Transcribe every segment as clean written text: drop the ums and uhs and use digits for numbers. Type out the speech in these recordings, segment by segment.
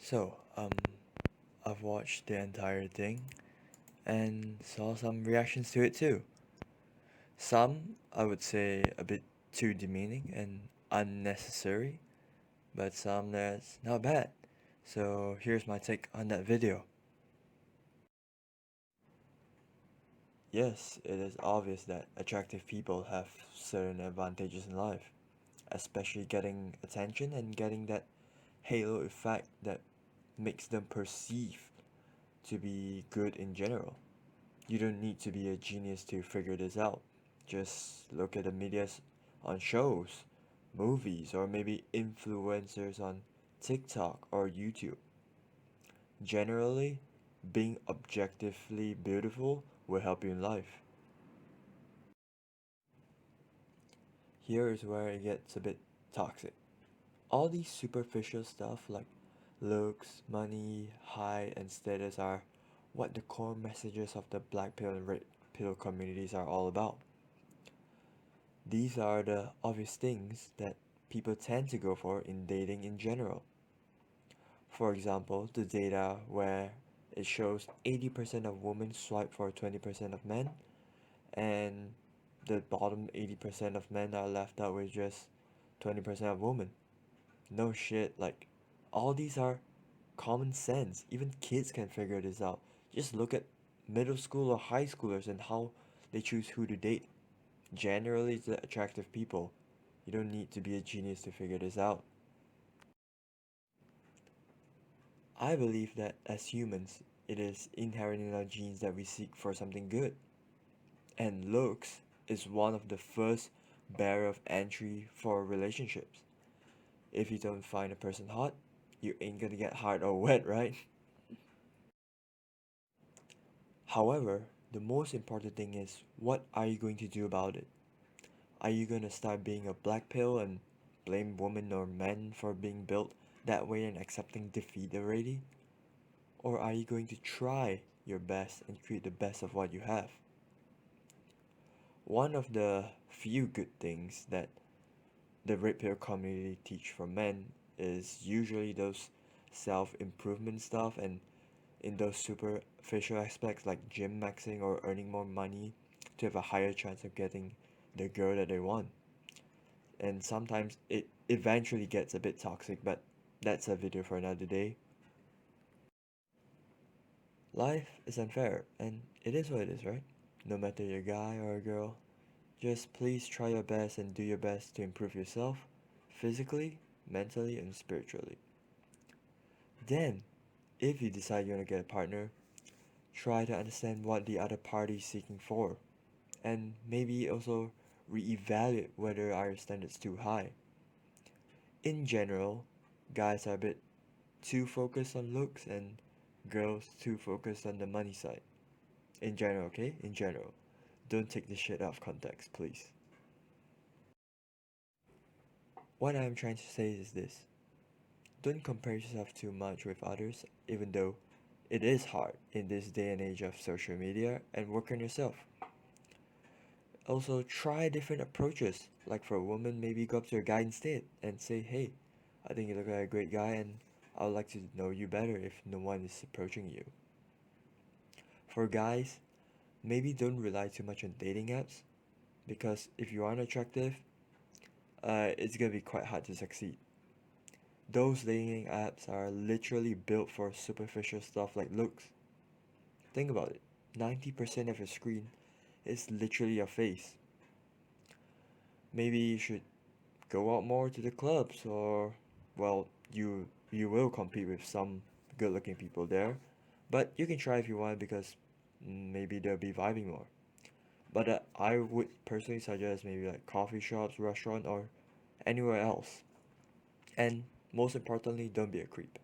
So, I've watched the entire thing and saw some reactions to it too. Some, I would say, a bit too demeaning and unnecessary, but some that's not bad. So, here's my take on that video. Yes, it is obvious that attractive people have certain advantages in life, especially getting attention and getting that halo effect that makes them perceive to be good in general. You don't need to be a genius to figure this out. Just look at the medias on shows, movies, or maybe influencers on TikTok or YouTube. Generally, being objectively beautiful will help you in life. Here is where it gets a bit toxic. All these superficial stuff like looks, money, height, and status are what the core messages of the black pill and red pill communities are all about. These are the obvious things that people tend to go for in dating in general. For example, the data where it shows 80% of women swipe for 20% of men, and the bottom 80% of men are left out with just 20% of women. No shit, like, all these are common sense. Even kids can figure this out. Just look at middle school or high schoolers and how they choose who to date. Generally, it's the attractive people. You don't need to be a genius to figure this out. I believe that as humans, it is inherent in our genes that we seek for something good. And looks is one of the first barrier of entry for relationships. If you don't find a person hot, you ain't gonna get hard or wet, right? However, the most important thing is what are you going to do about it? Are you gonna start being a black pill and blame women or men for being built that way and accepting defeat already? Or are you going to try your best and create the best of what you have? One of the few good things that the red pill community teach for men is usually those self-improvement stuff, and in those superficial aspects like gym maxing or earning more money to have a higher chance of getting the girl that they want. And sometimes it eventually gets a bit toxic, but that's a video for another day. Life is unfair, and it is what it is, right? No matter you're a guy or a girl, just please try your best and do your best to improve yourself physically, mentally, and spiritually. Then, if you decide you want to get a partner, try to understand what the other party is seeking for, and maybe also reevaluate whether our standards too high. In general, guys are a bit too focused on looks and girls too focused on the money side. In general, okay? In general. Don't take this shit out of context, please. What I'm trying to say is this. Don't compare yourself too much with others, even though it is hard in this day and age of social media, and work on yourself. Also, try different approaches. Like for a woman, maybe go up to a guy instead and say, hey, I think you look like a great guy and I would like to know you better if no one is approaching you. For guys, maybe don't rely too much on dating apps because if you aren't attractive, it's gonna be quite hard to succeed. Those dating apps are literally built for superficial stuff like looks. Think about it. 90% of your screen is literally your face. Maybe you should go out more to the clubs or well, you will compete with some good-looking people there, but you can try if you want because maybe they'll be vibing more. But I would personally suggest maybe like coffee shops, restaurant, or anywhere else. And most importantly, don't be a creep.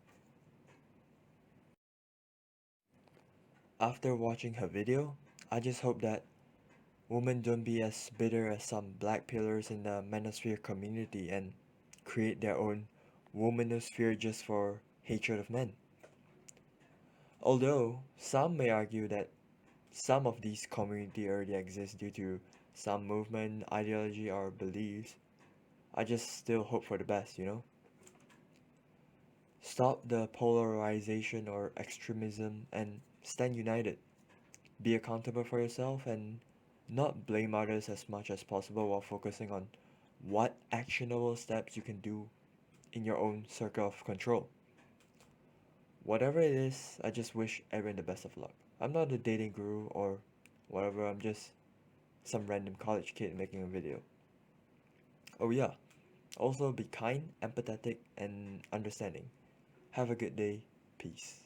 After watching her video, I just hope that women don't be as bitter as some black pillars in the manosphere community and create their own womanosphere just for hatred of men. Although some may argue that some of these community already exist due to some movement, ideology, or beliefs, I just still hope for the best, you know? Stop the polarization or extremism and stand united. Be accountable for yourself and not blame others as much as possible while focusing on what actionable steps you can do in your own circle of control. Whatever it is, I just wish everyone the best of luck. I'm not a dating guru or whatever, I'm just some random college kid making a video. Oh, yeah, also be kind, empathetic, and understanding. Have a good day. Peace.